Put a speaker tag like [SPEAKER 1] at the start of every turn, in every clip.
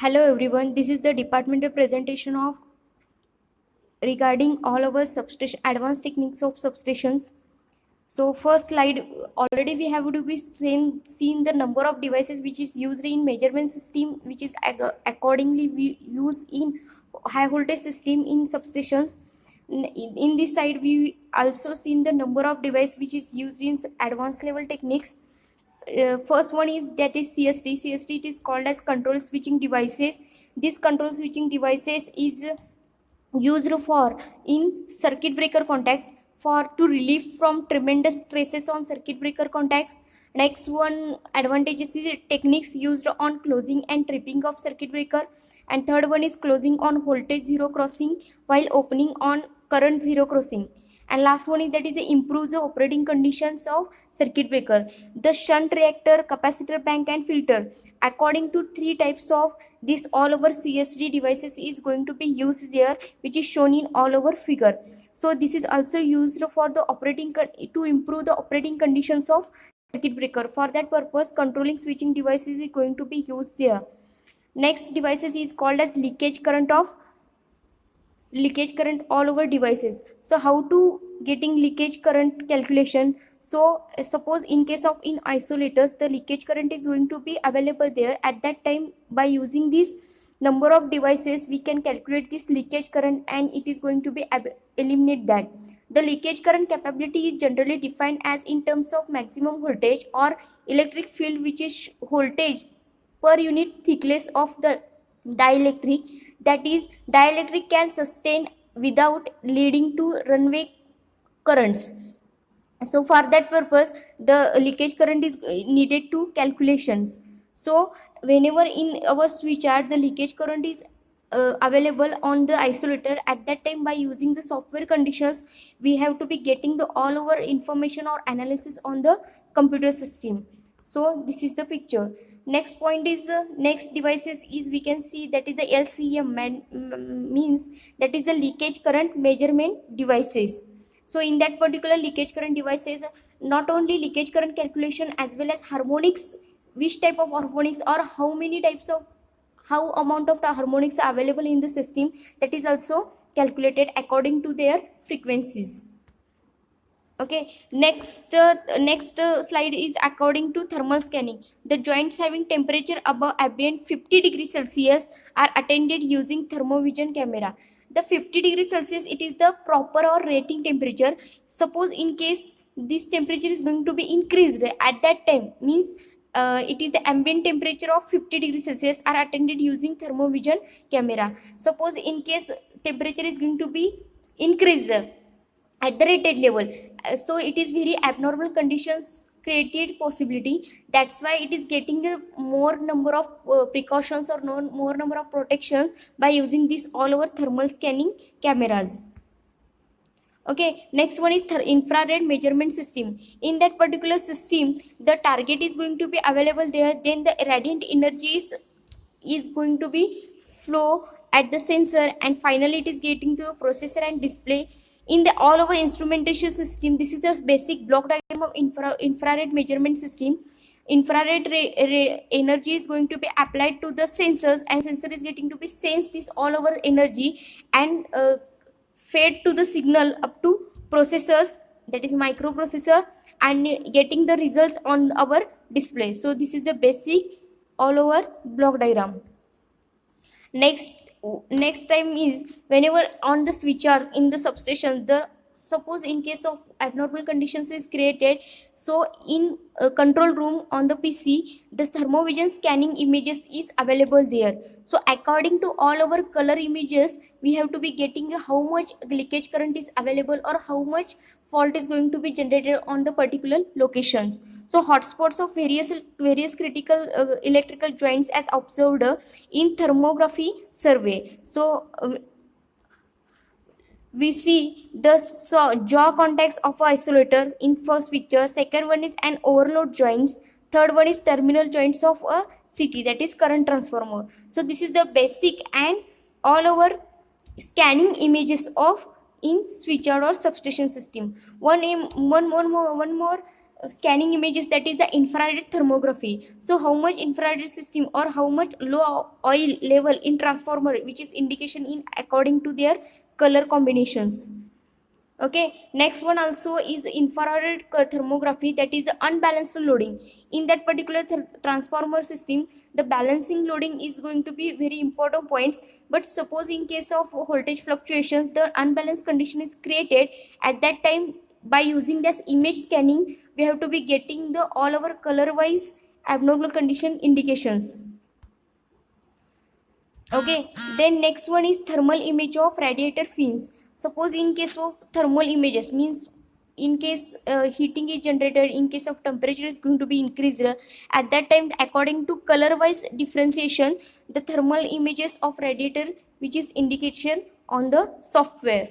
[SPEAKER 1] Hello everyone, this is the departmental presentation of regarding all our substation advanced techniques of substations. So first slide, already we have to be seen the number of devices which is used in measurement system, which is accordingly we use in high voltage system in substations. In this side we also seen the number of device which is used in advanced level techniques. First one is that is CST. CST it is called as control switching devices. This control switching devices is used for in circuit breaker contacts for to relieve from tremendous stresses on circuit breaker contacts. Next one advantage is techniques used on closing and tripping of circuit breaker, and third one is closing on voltage zero crossing while opening on current zero crossing, and last one is that is the improves the operating conditions of circuit breaker. The shunt reactor, capacitor bank and filter, according to three types of this all over CSD devices is going to be used there, which is shown in all over figure. So this is also used for the operating to improve the operating conditions of circuit breaker. For that purpose controlling switching devices is going to be used there. Next devices is called as leakage current all over devices. So how to getting leakage current calculation? So suppose in case of in isolators the leakage current is going to be available there. At that time by using this number of devices we can calculate this leakage current and it is going to be eliminate that. The leakage current capability is generally defined as in terms of maximum voltage or electric field, which is voltage per unit thickness of the dielectric, that is dielectric can sustain without leading to runaway currents. So for that purpose the leakage current is needed to calculations. So whenever in our switch chart the leakage current is available on the isolator, at that time by using the software conditions we have to be getting the all over information or analysis on the computer system. So this is the picture. Next point is next devices is we can see that is the LCM means that is the leakage current measurement devices. So in that particular leakage current devices, not only leakage current calculation as well as harmonics, which type of harmonics or how many types of how amount of the harmonics are available in the system, that is also calculated according to their frequencies. Okay, next slide is according to thermal scanning. The joints having temperature above ambient 50 degrees Celsius are attended using thermovision camera. The 50 degrees Celsius it is the proper or rating temperature. Suppose in case this temperature is going to be increased at that time, means it is the ambient temperature of 50 degrees Celsius are attended using thermovision camera. Suppose in case temperature is going to be increased at the rated level, so it is very abnormal conditions created possibility. That's why it is getting a more number of precautions or more number of protections by using this all over thermal scanning cameras. Okay, next one is infrared measurement system. In that particular system the target is going to be available there, then the radiant energy is going to be flow at the sensor, and finally it is getting to a processor and display. In the all over instrumentation system, this is the basic block diagram of infrared measurement system. Infrared energy is going to be applied to the sensors, and sensor is getting to be sense this all over energy and fed to the signal up to processors, that is microprocessor, and getting the results on our display. So this is the basic all over block diagram. Next time is whenever on the switchers in the substation, the suppose in case of abnormal conditions is created, so in a control room on the PC the thermovision scanning images is available there. So according to all our color images we have to be getting how much leakage current is available or how much fault is going to be generated on the particular locations. So hotspots of various critical electrical joints as observed in thermography survey. So we see the jaw contacts of a isolator in first picture. Second one is an overload joints. Third one is terminal joints of a CT, that is current transformer. So this is the basic and all over scanning images of in switchyard or substation system. One more scanning images, that is the infrared thermography. So how much infrared system or how much low oil level in transformer, which is indication in according to their color combinations. Okay, next one also is infrared thermography, that is the unbalanced loading. In that particular transformer system, the balancing loading is going to be very important points. But suppose in case of voltage fluctuations, the unbalanced condition is created. At that time, by using this image scanning, we have to be getting the all our color wise abnormal condition indications. Okay, then next one is thermal image of radiator fins. Suppose in case of thermal images, means in case heating is generated, in case of temperature is going to be increased, at that time according to color wise differentiation, the thermal images of radiator which is indication on the software.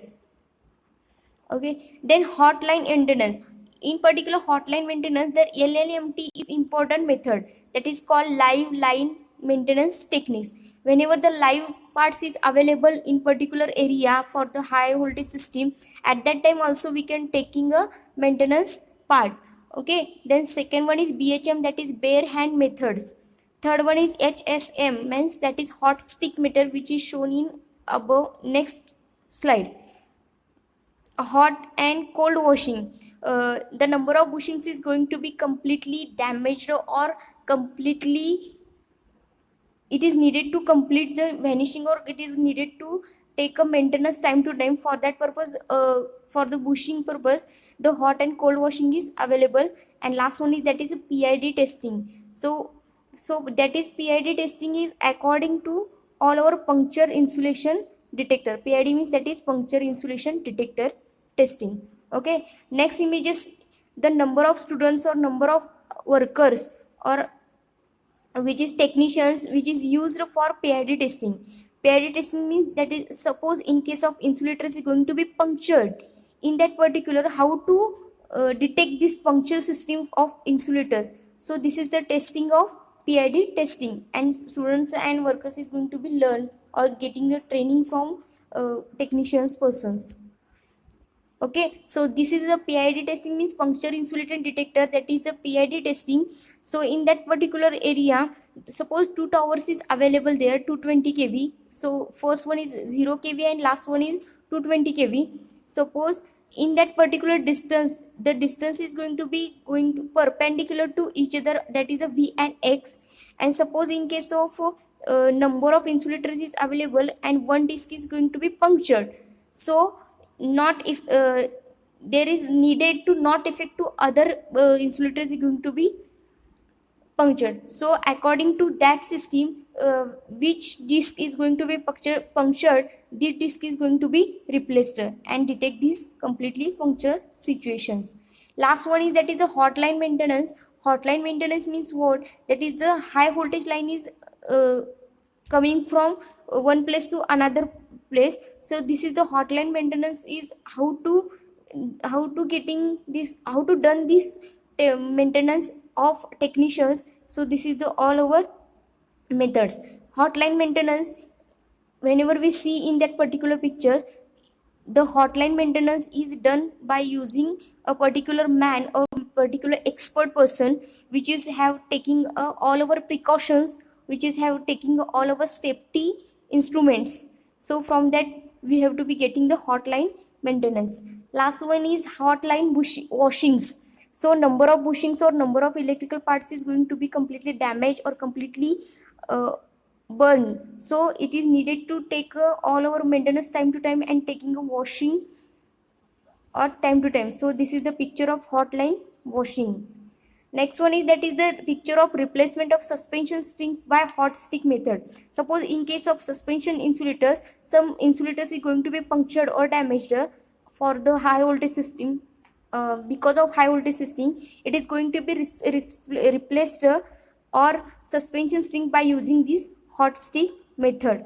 [SPEAKER 1] Okay, then hotline maintenance. In particular hotline maintenance, the LLMT is important method, that is called live line maintenance techniques. Whenever the live parts is available in particular area for the high voltage system, at that time also we can taking a maintenance part. Okay, then second one is BHM, that is bare hand methods. Third one is HSM, means that is hot stick meter, which is shown in above next slide. Hot and cold washing, the number of bushings is going to be completely damaged or completely it is needed to complete the vanishing, or it is needed to take a maintenance time to time. For that purpose, for the bushing purpose, the hot and cold washing is available. And last one is that is a PID testing. So that is PID testing is according to all our puncture insulation detector. PID means that is puncture insulation detector testing. Okay, next image is the number of students or number of workers or which is technicians, which is used for PID testing. PID testing means that is suppose in case of insulators is going to be punctured. In that particular, how to detect this puncture system of insulators. So this is the testing of PID testing, and students and workers is going to be learn or getting a training from technicians persons. Okay, so this is the PID testing, means puncture insulator detector, that is the PID testing. So in that particular area, suppose two towers is available there, 220 kV. So first one is 0 kV and last one is 220 kV. Suppose in that particular distance, the distance is going to be going to perpendicular to each other, that is a V and X. And suppose in case of number of insulators is available and one disc is going to be punctured, so not if there is needed to not affect to other insulators is going to be punctured. So according to that system, which disc is going to be punctured, this disc is going to be replaced and detect these completely punctured situations. Last one is that is the hotline maintenance. Hotline maintenance means what? That is the high voltage line is coming from one place to another place. So this is the hotline maintenance, is how to getting this, how to done this maintenance of technicians. So this is the all over methods. Hotline maintenance, whenever we see in that particular pictures, the hotline maintenance is done by using a particular man or particular expert person, which is have taking all our precautions, which is have taking all our safety instruments. So from that we have to be getting the hotline maintenance. Last one is hotline washings. So number of bushings or number of electrical parts is going to be completely damaged or completely uh, burn. So it is needed to take all our maintenance time to time and taking a washing or time to time. So this is the picture of hotline washing. Next one is that is the picture of replacement of suspension string by hot stick method. Suppose in case of suspension insulators, some insulators is going to be punctured or damaged for the high voltage system. Because of high voltage system, it is going to be replaced or suspension string by using this hot stick method.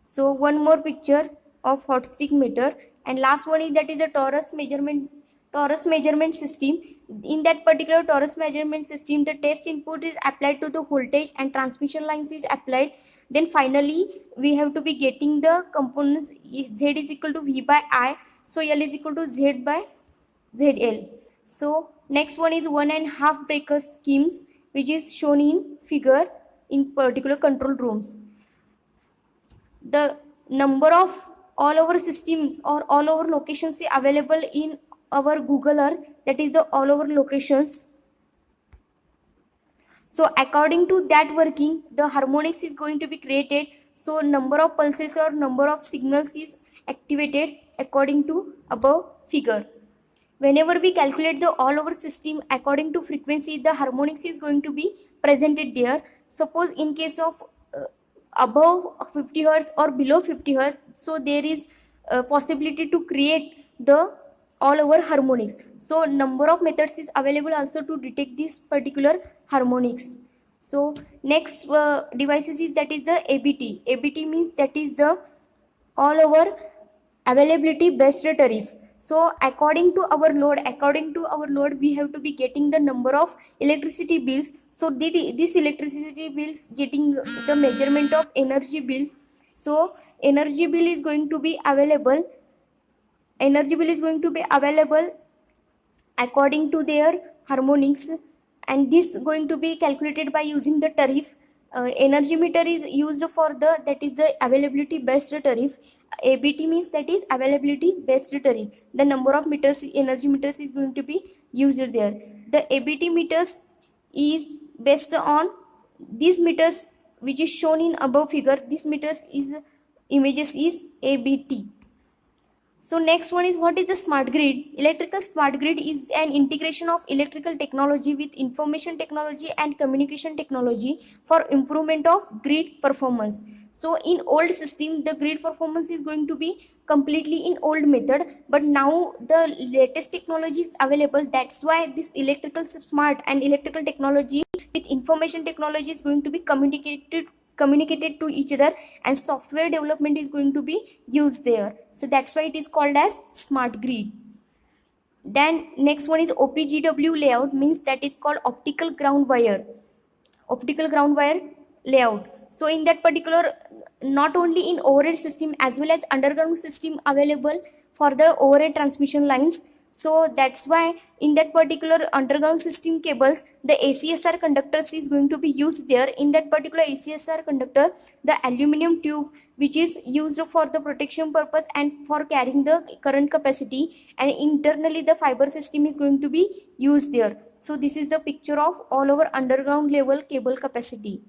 [SPEAKER 1] So one more picture of hot stick meter, and last one is that is a torus measurement system. In that particular torus measurement system, the test input is applied to the voltage and transmission lines is applied. Then finally we have to be getting the components. Z is equal to V by I, so L is equal to Z by ZL. So next one is 1.5 breaker schemes, which is shown in figure in particular control rooms. The number of all over systems or all over locations available in our Google Earth, that is the all over locations. So according to that working, the harmonics is going to be created. So number of pulses or number of signals is activated according to above figure. Whenever we calculate the all over system according to frequency, the harmonics is going to be presented there. Suppose in case of above 50 hertz or below 50 hertz, so there is a possibility to create the all over harmonics. So number of methods is available also to detect this particular harmonics. So next devices is, that is the ABT. ABT means that is the all over availability based tariff. So according to our load, we have to be getting the number of electricity bills. So this electricity bills getting the measurement of energy bills. So energy bill is going to be available according to their harmonics, and this going to be calculated by using the tariff. Energy meter is used for the, that is the availability based tariff. ABT means that is availability based tariff. The number of meters, energy meters is going to be used there. The ABT meters is based on these meters which is shown in above figure. This meters is images is ABT. So next one is, what is the smart grid? Electrical smart grid is an integration of electrical technology with information technology and communication technology for improvement of grid performance. So in old system, the grid performance is going to be completely in old method, but now the latest technology is available. That's why this electrical smart and electrical technology with information technology is going to be communicated to each other, and software development is going to be used there. So that's why it is called as smart grid. Then next one is OPGW layout, means that is called optical ground wire layout. So in that particular, not only in overhead system as well as underground system available for the overhead transmission lines. So that's why in that particular underground system cables, the ACSR conductors is going to be used there. In that particular ACSR conductor, the aluminum tube which is used for the protection purpose and for carrying the current capacity, and internally the fiber system is going to be used there. So this is the picture of all over underground level cable capacity.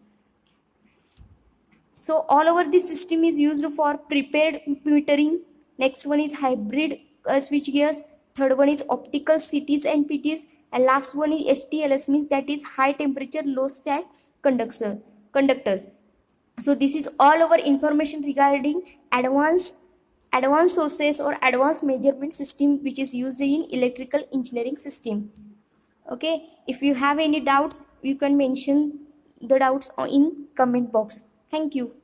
[SPEAKER 1] So all over this system is used for prepared metering. Next one is hybrid switch gears. Third one is optical CTs and PTs. And last one is HTLS, means that is high temperature low sag conductors. So this is all our information regarding advanced sources or advanced measurement system which is used in electrical engineering system. Okay, if you have any doubts, you can mention the doubts in comment box. Thank you.